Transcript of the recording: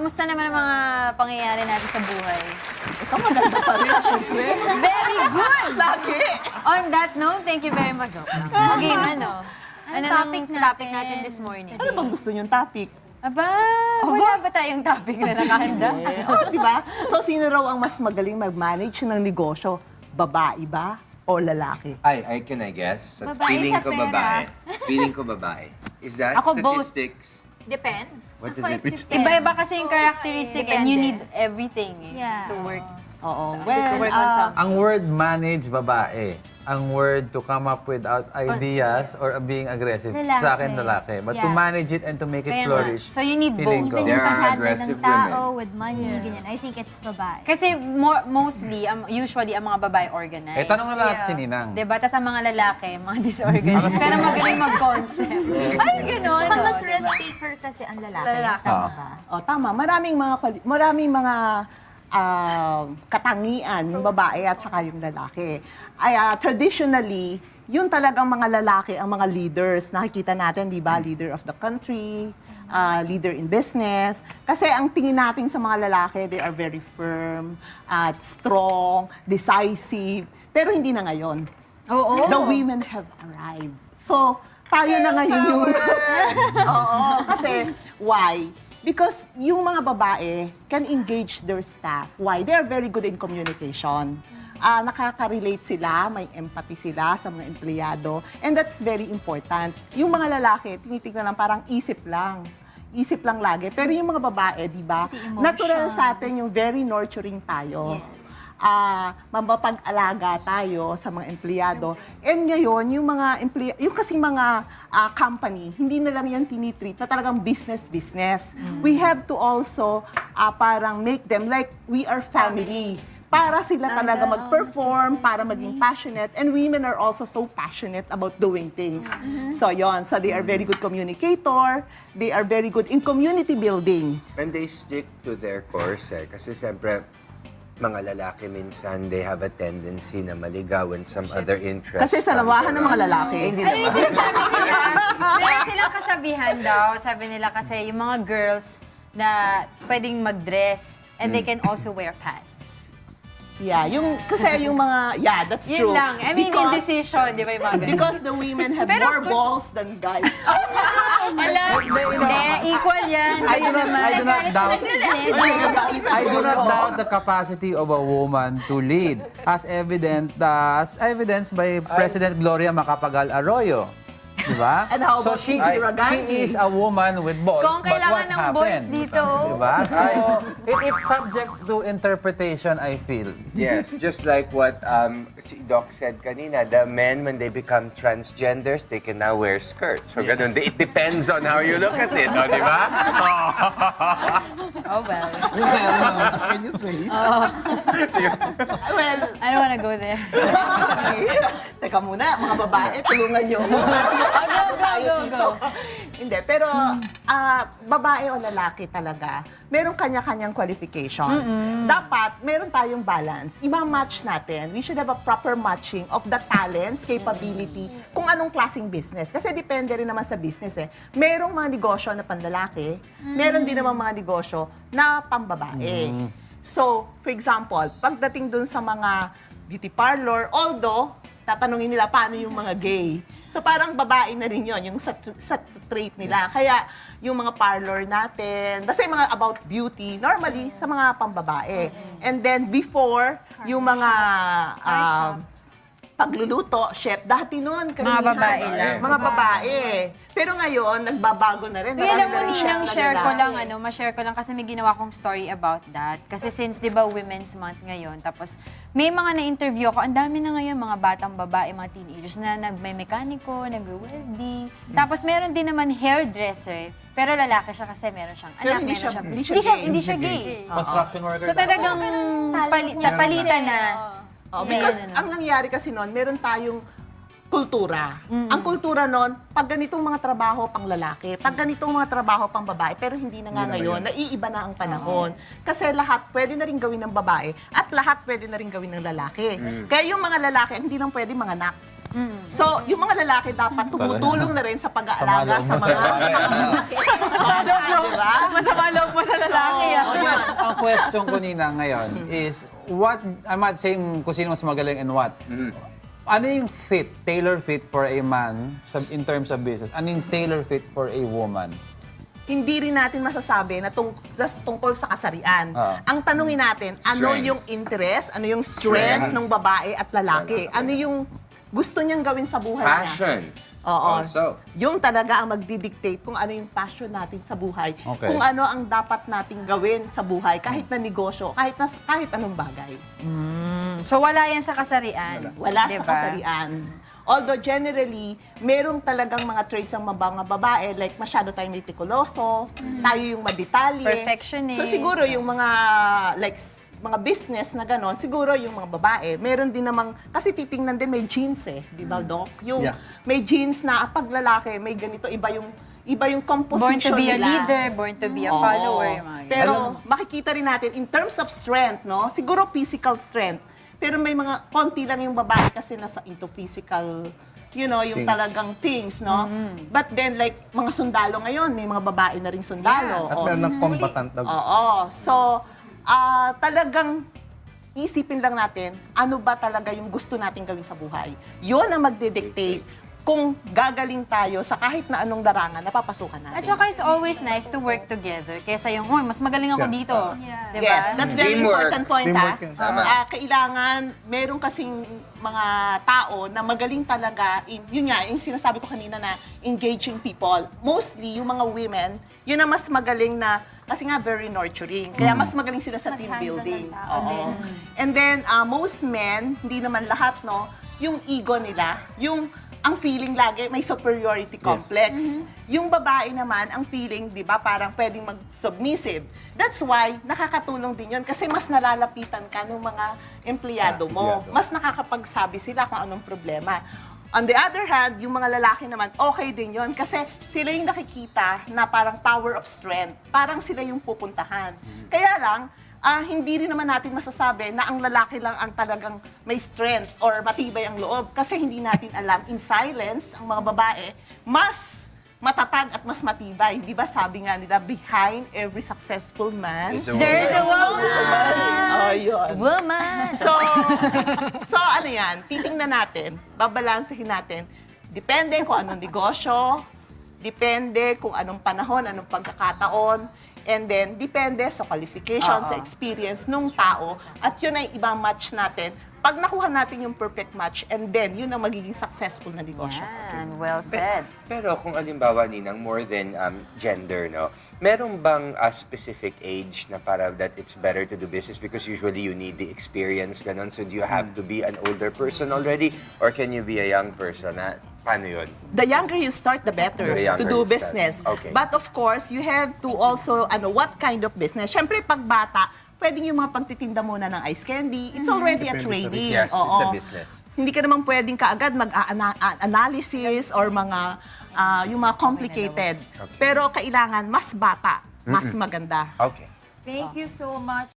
kamusta naman ang mga pangyayari natin sa buhay? Ito maganda pa rin, syempre. Very good! Lagi. On that note, thank you very much. Joke lang. Okay, ano? Ano topic ang topic natin this morning? Ano bang gusto niyong topic? Aba, wala ba tayong topic na nakahanda? Di ba? So, sino raw ang mas magaling mag-manage ng negosyo? Babae ba o lalaki? Can I guess? Babae Feeling sa ko pera. babae. Feeling ko babae. Is that Ako both. statistics? Depends. What is it? Iba-iba kasi yung characteristic and you need Depende. everything Yeah. to work. Oo. to Well, work on something. Ang word manage, babae. Ang word to come up with ideas or being aggressive, Lalaki. sa akin lalaki. But to Yeah. manage it and to make it Kaya nga. flourish, So you need feeling both. ko. Even There yung are pag-handle aggressive ng tao women. with money, ganyan. I think it's babae. Kasi mostly, usually, ang mga babae organized. Tanong na lahat si Ninang. Diba? Tapos ang mga lalaki, mga disorganized. Pero magaling mag-concept. Ay, gano'n. Tsaka mas diba? risk taker kasi ang lalaki. Lalaki. Tama ba? O, tama. Maraming mga katangian yung babae at saka yung lalaki. Traditionally, yun talagang mga lalaki ang mga leaders. Nakikita natin, di ba? Leader of the country, leader in business. Kasi ang tingin natin sa mga lalaki, they are very firm, strong, decisive. Pero hindi na ngayon. Oo. The women have arrived. So, tayo na ngayon yung... Oo, kasi why? Because yung mga babae can engage their staff. Why? They are very good in communication. Nakaka-relate sila, may empathy sila sa mga empleyado. And that's very important. Yung mga lalaki, tinitignan lang parang isip lang. Isip lang lagi. Pero yung mga babae, di ba? Natural sa atin yung very nurturing tayo. Yes. Mapapag-alaga tayo sa mga empleyado. And ngayon, yung mga yung kasing mga company, hindi na lang yan tinitreat na talagang business. We have to also parang make them like we are family. Para sila talaga mag-perform, para maging passionate. And women are also so passionate about doing things. So yon, so they are very good communicator, they are very good in community building. And they stick to their course Kasi siyempre, mga lalaki minsan, they have a tendency na maligawan some other interests. Kasi sa lawahan ng mga lalaki. Hindi Ano yung naman. sinasabi nila? Meron silang kasabihan daw. Sabi nila kasi yung mga girls na pwedeng mag-dress and they can also wear pants. Yeah, kasi yung mga, that's Yun true. lang. I mean, indecision, di ba yung mga ganun? Because the women have Pero more of course- balls than guys. Alam, hindi, equal yan. Kayo naman. I do not doubt the capacity of a woman to lead, as evidenced by President Gloria Macapagal Arroyo. Diba? And how about she Indira Gandhi? is a woman with balls, Kung but kailangan what ng balls happened? dito. Diba? So, it's subject to interpretation, I feel. Yes, just like what si Doc said kanina, the men, when they become transgenders, they can now wear skirts. So ganun, it depends on how you look at it, di ba? Oh, well. Can you say? Well, I don't wanna go there. teka muna, mga babae, tulungan niyo. Go. Hindi, pero babae o lalaki talaga, merong kanya-kanyang qualifications. Dapat, meron tayong balance. Iba-match natin. We should have a proper matching of the talents, capability, kung anong klaseng business. Kasi depende rin naman sa business Merong mga negosyo na panlalaki, meron din naman mga negosyo na pambabae. So, for example, pagdating dun sa mga beauty parlor, although, tatanungin nila paano yung mga gay. So parang babae na rin yun, yung sa trait nila. Kaya yung mga parlor natin, basta yung mga about beauty, normally sa mga pambabae. And then before, yung mga pagluluto, chef, dati noon, Mga babae lang. Mga babae. Pero ngayon, nagbabago na rin. Uy, alam mo, Marami na rin Ninang, siyang share ko lalaki. lang, ma-share ko lang kasi may ginawa kong story about that. Kasi since, di ba, Women's Month ngayon, tapos may mga na-interview ako, ang dami na ngayon, mga batang babae, mga teenagers na may mekaniko, nag-welding. Tapos meron din naman hairdresser, pero lalaki siya kasi meron siyang Pero anak, hindi meron siya- siyang... Hindi siya gay. Construction worker. So talagang palitan na. Because ang nangyari kasi noon, meron tayong kultura. Ang kultura noon, pag ganitong mga trabaho pang lalaki, pag ganitong mga trabaho pang babae, pero hindi na nga ngayon, naiiba na ang panahon. Kasi lahat pwede na rin gawin ng babae at lahat pwede na rin gawin ng lalaki. Kaya yung mga lalaki, hindi lang pwede mga anak. So, yung mga lalaki dapat tumutulong na rin sa pag-aalaga sa mga diba? Masama loob mo sa lalaki, Yes, ang question ko Nina ngayon is, I'm not saying kung sino mas magaling and what. Ano yung tailor fit for a man in terms of business? Ano yung tailor fit for a woman? Hindi rin natin masasabi na tungkol sa kasarian. Ang tanungin natin, ano Strength. yung interest, ano yung strength ng babae at lalaki? Ano yung gusto niyang gawin sa buhay niya? Passion. Oo. Also. Yung talaga ang magdidictate kung ano yung passion natin sa buhay. Okay. Kung ano ang dapat nating gawin sa buhay, kahit na negosyo, kahit anong bagay. So wala yan sa kasarian. Wala Diba? sa kasarian. Although generally, merong talagang mga traits ng mga babae, like masyado tayong meticuloso, tayo yung madetalye. Perfectionist. So siguro yung mga mga business na gano'n, siguro yung mga babae, meron din namang, kasi titingnan din may genes di ba, Doc? Yung Yeah. may genes na pag lalaki, may ganito, iba yung composition Born to be a nila. leader, born to be a Oo. follower. Yung mga ganyan. Pero makikita rin natin, in terms of strength, no? Siguro physical strength. Pero may mga konti lang yung babae kasi nasa into physical, yung Things. talagang things, no? But then, like, mga sundalo ngayon, may mga babae na rin sundalo. At meron ng combatant na Oo. So, talagang isipin lang natin, ano ba talaga yung gusto natin gawin sa buhay. Yun ang magdidictate kung gagaling tayo sa kahit na anong darangan na papasukan natin. At saka it's always nice to work together kaysa yung, mas magaling ako Yeah. dito. Diba? Yes, that's very Teamwork. important point, Teamwork ha? yun. Tama. Kailangan, meron kasing mga tao na magaling talaga yun nga, yung sinasabi ko kanina na engaging people. Mostly, yung mga women, yun ang mas magaling na, kasi nga very nurturing. Kaya mas magaling sila sa team Mag-handle building. ng tao Oo. din. And then, most men, hindi naman lahat, no, yung ego nila, ang feeling lagi may superiority complex. Yung babae naman, ang feeling, di ba, parang pwedeng mag-submissive. That's why, nakakatulong din yun kasi mas nalalapitan ka ng mga empleyado mo. Empleyado. Mas nakakapagsabi sila kung anong problema. On the other hand, yung mga lalaki naman, okay din yun kasi sila yung nakikita na parang tower of strength. Parang sila yung pupuntahan. Kaya lang, hindi rin naman natin masasabi na ang lalaki lang ang talagang may strength or matibay ang loob kasi hindi natin alam, in silence, ang mga babae, mas matatag at mas matibay. Di ba sabi nga nila, behind every successful man, There's a woman! oh, yun. Woman! So ano yan, titingnan natin, babalansehin natin, depende kung anong negosyo, depende kung anong panahon, anong pagkakataon, and then depende sa qualification, sa experience nung tao, at yun ay ibang match natin. Pag nakuha natin yung perfect match, and then yun ang magiging successful na negosyo. Yan, well said. Pero kung alimbawa, Ninang, more than gender, no? Meron bang specific age na para that it's better to do business because usually you need the experience, ganon? So do you have to be an older person already or can you be a young person? Paano yun? The younger you start, the better The younger to do you start. business. Okay. But of course, you have to also, what kind of business? Siyempre, pag bata, pwedeng yung mga pagtitinda muna ng ice candy. It's already a Depende sa training. Yes, Oo. it's a business. Hindi ka naman pwedeng kaagad mag-analysis or mga, yung mga complicated. Pero kailangan mas bata, mas maganda. Okay. Thank you so much.